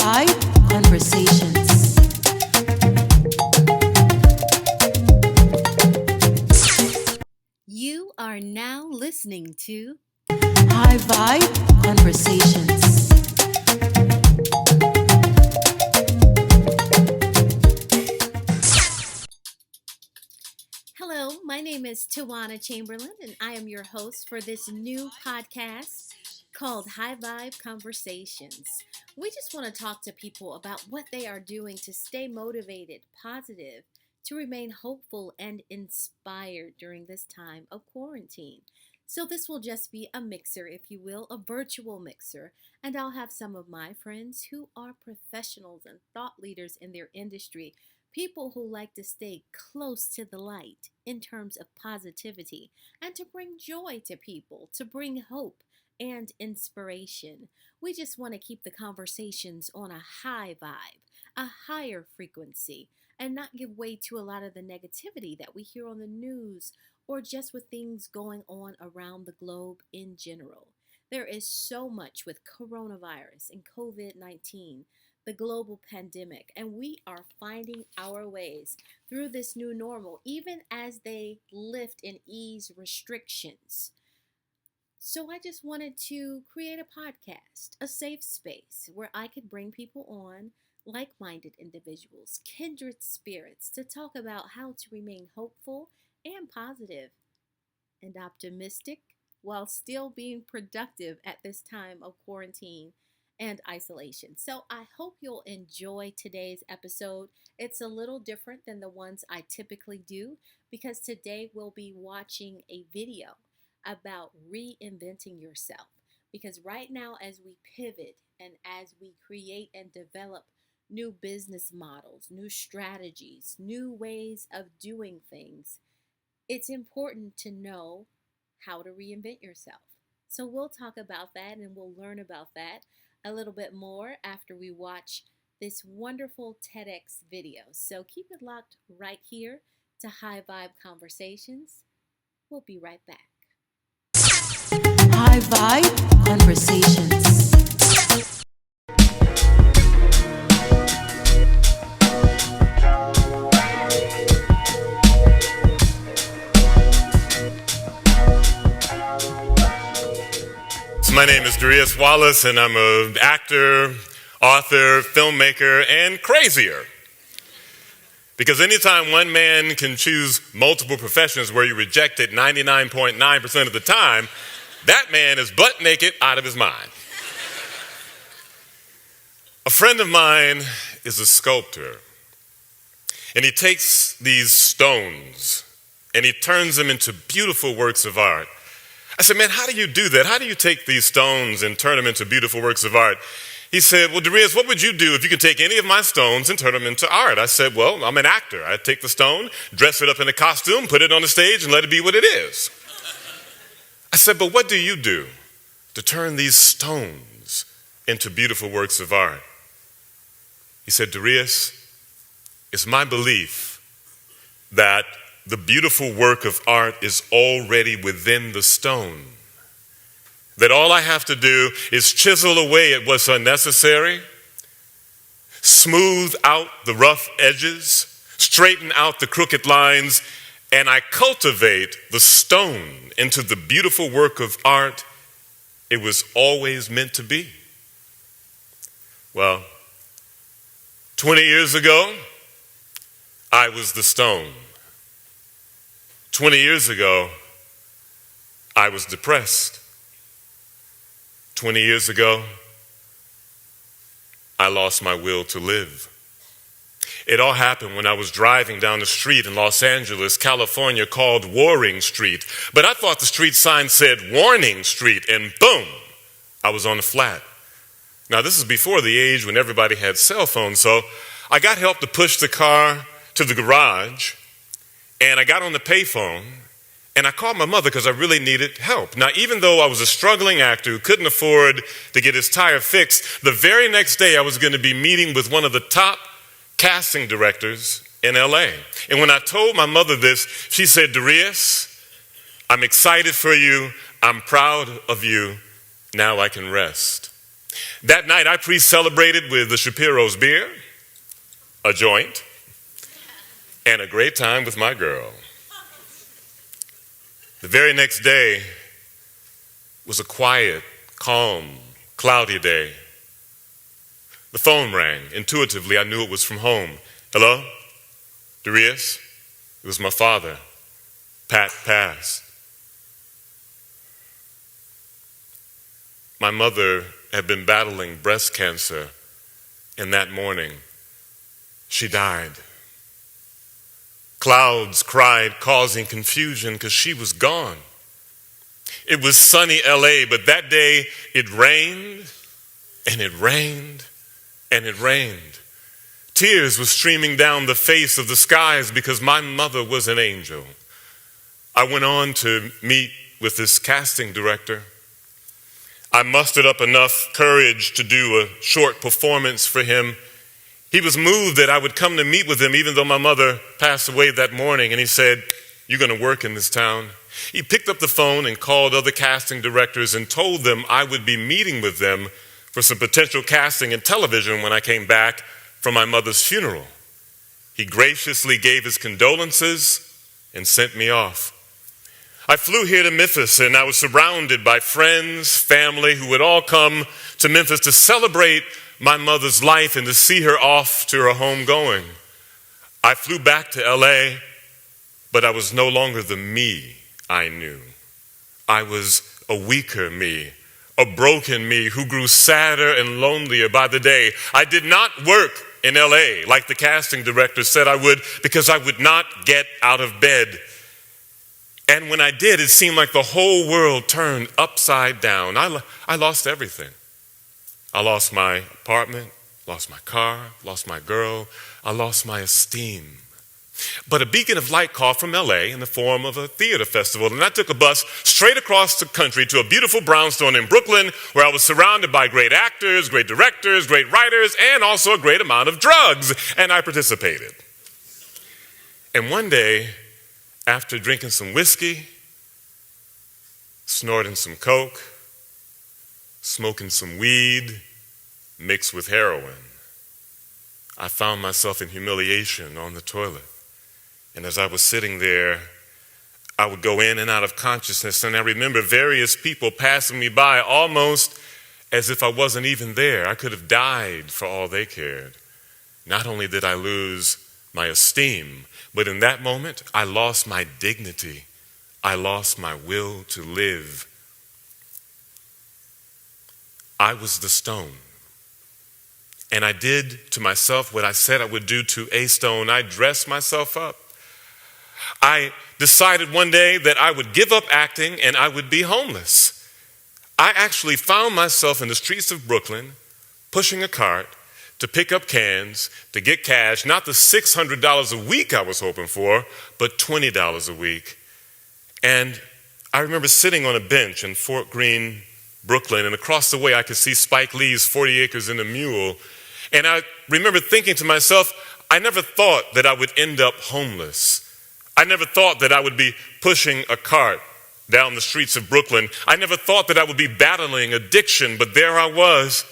HighVibe Conversations. You are now listening to HighVibe Conversations. Hello, my name is Tawana Chamberlain, and I am your host for this new podcast called HighVibe Conversations. We just want to talk to people about what they are doing to stay motivated, positive, to remain hopeful and inspired during this time of quarantine. So this will just be a mixer, if you will, a virtual mixer, and I'll have some of my friends who are professionals and thought leaders in their industry. People who like to stay close to the light in terms of positivity and to bring joy to people, to bring hope and inspiration. We just want to keep the conversations on a high vibe, a higher frequency, and not give way to a lot of the negativity that we hear on the news or just with things going on around the globe in general. There is so much with coronavirus and COVID-19, the global pandemic, and we are finding our ways through this new normal, even as they lift and ease restrictions. So I just wanted to create a podcast, a safe space where I could bring people on, like-minded individuals, kindred spirits, to talk about how to remain hopeful and positive and optimistic while still being productive at this time of quarantine and isolation. So I hope you'll enjoy today's episode. It's a little different than the ones I typically do because today we'll be watching a video about reinventing yourself. Because right now, as we pivot and as we create and develop new business models, new strategies, new ways of doing things, it's important to know how to reinvent yourself. So we'll talk about that and we'll learn about that a little bit more after we watch this wonderful TEDx video. So keep it locked right here to High Vibe Conversations. We'll be right back. High Vibe Conversations. My name is Darius Wallace, and I'm an actor, author, filmmaker, and crazier. Because anytime one man can choose multiple professions where you reject it 99.9% of the time, that man is butt naked out of his mind. A friend of mine is a sculptor, and he takes these stones and he turns them into beautiful works of art. I said, man, how do you do that? How do you take these stones and turn them into beautiful works of art? He said, well, Darius, what would you do if you could take any of my stones and turn them into art? I said, well, I'm an actor. I'd take the stone, dress it up in a costume, put it on the stage, and let it be what it is. I said, but what do you do to turn these stones into beautiful works of art? He said, Darius, it's my belief that the beautiful work of art is already within the stone. That all I have to do is chisel away at what's unnecessary, smooth out the rough edges, straighten out the crooked lines, and I cultivate the stone into the beautiful work of art it was always meant to be. Well, 20 years ago, I was the stone. 20 years ago, I was depressed. 20 years ago, I lost my will to live. It all happened when I was driving down the street in Los Angeles, California, called Warring Street. But I thought the street sign said Warning Street, and boom, I was on the flat. Now, this is before the age when everybody had cell phones, so I got help to push the car to the garage. And I got on the payphone, and I called my mother because I really needed help. Now, even though I was a struggling actor who couldn't afford to get his tire fixed, the very next day I was going to be meeting with one of the top casting directors in LA. And when I told my mother this, she said, Darius, I'm excited for you. I'm proud of you. Now I can rest. That night, I pre-celebrated with the Shapiro's beer, a joint, and a great time with my girl. The very next day was a quiet, calm, cloudy day. The phone rang. Intuitively, I knew it was from home. Hello? Darius? It was my father. Pat passed. My mother had been battling breast cancer, and that morning, she died. Clouds cried, causing confusion because she was gone. It was sunny LA, but that day it rained, and it rained, and it rained. Tears were streaming down the face of the skies because my mother was an angel. I went on to meet with this casting director. I mustered up enough courage to do a short performance for him. He was moved that I would come to meet with him even though my mother passed away that morning, and he said, "You're going to work in this town." He picked up the phone and called other casting directors and told them I would be meeting with them for some potential casting in television when I came back from my mother's funeral. He graciously gave his condolences and sent me off. I flew here to Memphis, and I was surrounded by friends, family who would all come to Memphis to celebrate my mother's life and to see her off to her home going. I flew back to LA, but I was no longer the me I knew. I was a weaker me, a broken me who grew sadder and lonelier by the day. I did not work in LA like the casting director said I would because I would not get out of bed. And when I did, it seemed like the whole world turned upside down. I lost everything. I lost my apartment, lost my car, lost my girl. I lost my esteem. But a beacon of light called from LA in the form of a theater festival, and I took a bus straight across the country to a beautiful brownstone in Brooklyn where I was surrounded by great actors, great directors, great writers, and also a great amount of drugs, and I participated. And one day, after drinking some whiskey, snorting some coke, smoking some weed mixed with heroin, I found myself in humiliation on the toilet. And as I was sitting there, I would go in and out of consciousness, and I remember various people passing me by almost as if I wasn't even there. I could have died for all they cared. Not only did I lose my esteem, but in that moment, I lost my dignity. I lost my will to live. I was the stone. And I did to myself what I said I would do to a stone. I dressed myself up. I decided one day that I would give up acting and I would be homeless. I actually found myself in the streets of Brooklyn pushing a cart to pick up cans, to get cash, not the $600 a week I was hoping for, but $20 a week. And I remember sitting on a bench in Fort Greene, Brooklyn, and across the way I could see Spike Lee's 40 Acres and a Mule. And I remember thinking to myself, I never thought that I would end up homeless. I never thought that I would be pushing a cart down the streets of Brooklyn. I never thought that I would be battling addiction, but there I was.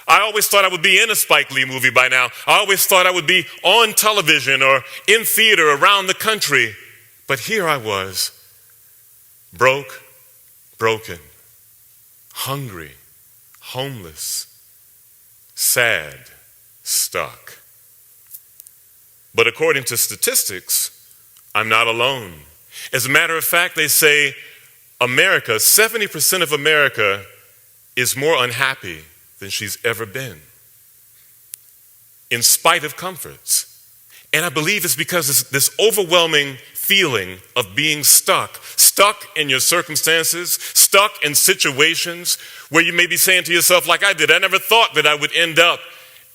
I always thought I would be in a Spike Lee movie by now. I always thought I would be on television or in theater around the country. But here I was, broke, broken, hungry, homeless, sad, stuck. But according to statistics, I'm not alone. As a matter of fact, they say America, 70% of America is more unhappy than she's ever been, in spite of comforts. And I believe it's because it's this overwhelming feeling of being stuck in your circumstances, stuck in situations where you may be saying to yourself, like I did, I never thought that I would end up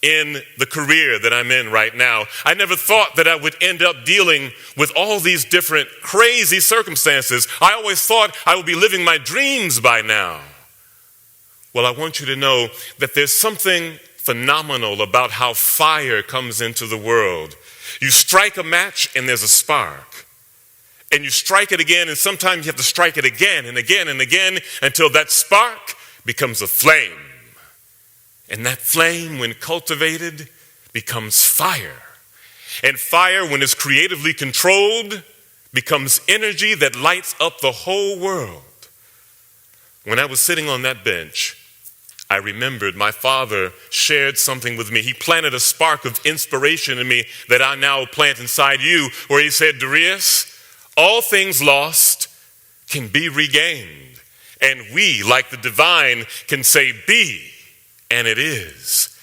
in the career that I'm in right now. I never thought that I would end up dealing with all these different crazy circumstances. I always thought I would be living my dreams by now. Well, I want you to know that there's something phenomenal about how fire comes into the world. You strike a match and there's a spark. And you strike it again, and sometimes you have to strike it again and again and again until that spark becomes a flame. And that flame, when cultivated, becomes fire. And fire, when it's creatively controlled, becomes energy that lights up the whole world. When I was sitting on that bench, I remembered my father shared something with me. He planted a spark of inspiration in me that I now plant inside you, where he said, Darius, all things lost can be regained. And we, like the divine, can say, be, and it is.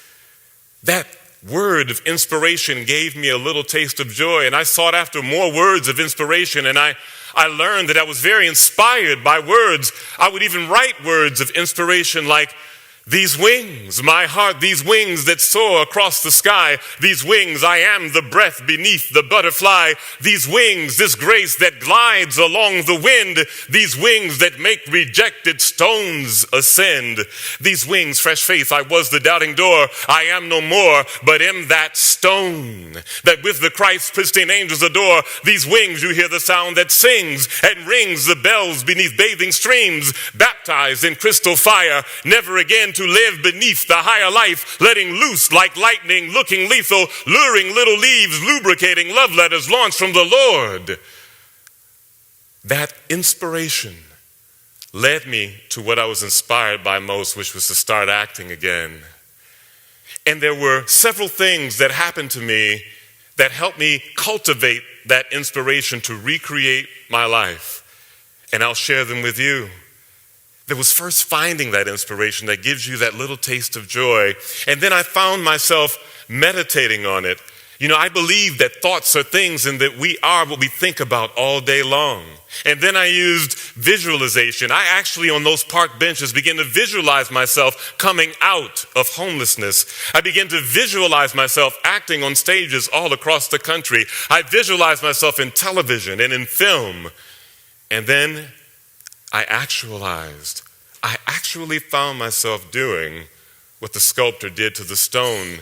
That word of inspiration gave me a little taste of joy, and I sought after more words of inspiration, and I learned that I was very inspired by words. I would even write words of inspiration like, these wings, my heart, these wings that soar across the sky, these wings, I am the breath beneath the butterfly, these wings, this grace that glides along the wind, these wings that make rejected stones ascend, these wings, fresh faith, I was the doubting door, I am no more, but am that stone, that with the Christ pristine angels adore, these wings you hear the sound that sings and rings the bells beneath bathing streams, baptized in crystal fire, never again to live beneath the higher life, letting loose like lightning, looking lethal, luring little leaves, lubricating love letters launched from the Lord. That inspiration led me to what I was inspired by most, which was to start acting again. And there were several things that happened to me that helped me cultivate that inspiration to recreate my life. And I'll share them with you. There was first finding that inspiration that gives you that little taste of joy. And then I found myself meditating on it. You know, I believe that thoughts are things and that we are what we think about all day long. And then I used visualization. I actually, on those park benches, began to visualize myself coming out of homelessness. I began to visualize myself acting on stages all across the country. I visualized myself in television and in film. And then I actually found myself doing what the sculptor did to the stone.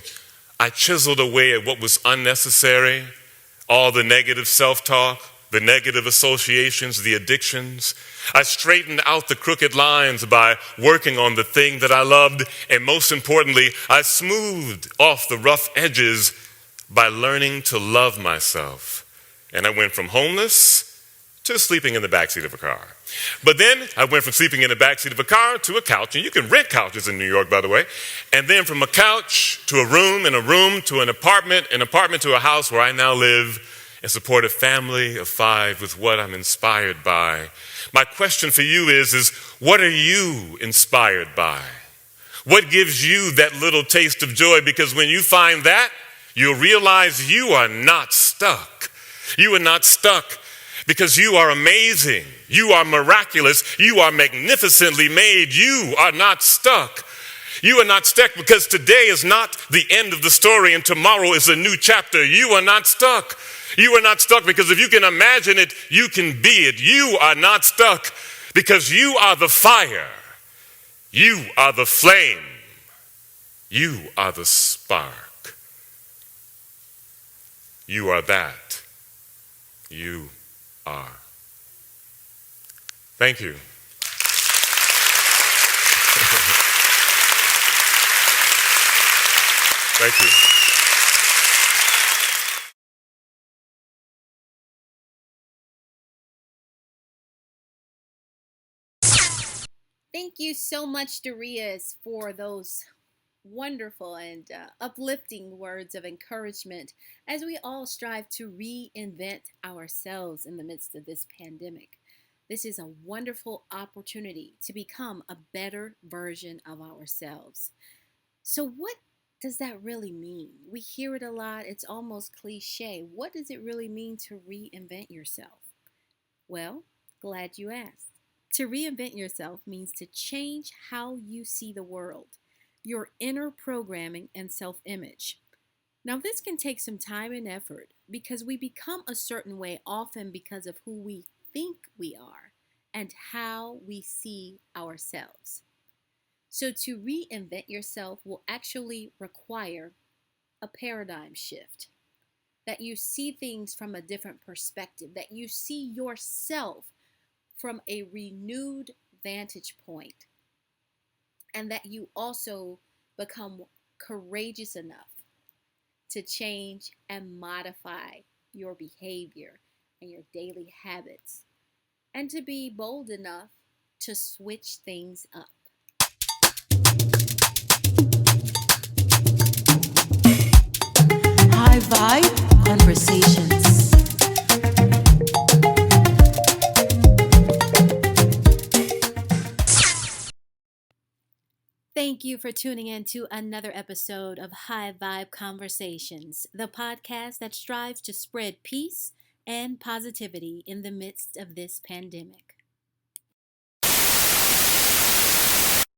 I chiseled away at what was unnecessary, all the negative self-talk, the negative associations, the addictions. I straightened out the crooked lines by working on the thing that I loved, and most importantly, I smoothed off the rough edges by learning to love myself. And I went from homeless to sleeping in the backseat of a car. But then I went from sleeping in the backseat of a car to a couch, and you can rent couches in New York, by the way, and then from a couch to a room, and a room to an apartment to a house where I now live and support a family of 5 with what I'm inspired by. My question for you is what are you inspired by? What gives you that little taste of joy? Because when you find that, you'll realize you are not stuck. You are not stuck. Because you are amazing, you are miraculous, you are magnificently made, you are not stuck. You are not stuck because today is not the end of the story and tomorrow is a new chapter. You are not stuck. You are not stuck because if you can imagine it, you can be it. You are not stuck because you are the fire. You are the flame. You are the spark. You are that. You are. Thank you. Thank you. Thank you so much, Darius, for those wonderful and uplifting words of encouragement as we all strive to reinvent ourselves in the midst of this pandemic. This is a wonderful opportunity to become a better version of ourselves. So, what does that really mean? We hear it a lot, it's almost cliche. What does it really mean to reinvent yourself? Well, glad you asked. To reinvent yourself means to change how you see the world, your inner programming and self-image. Now, this can take some time and effort because we become a certain way often because of who we think we are and how we see ourselves. So, to reinvent yourself will actually require a paradigm shift, that you see things from a different perspective, that you see yourself from a renewed vantage point, and that you also become courageous enough to change and modify your behavior and your daily habits, and to be bold enough to switch things up. High Vibe Conversations. Thank you for tuning in to another episode of High Vibe Conversations, the podcast that strives to spread peace and positivity in the midst of this pandemic.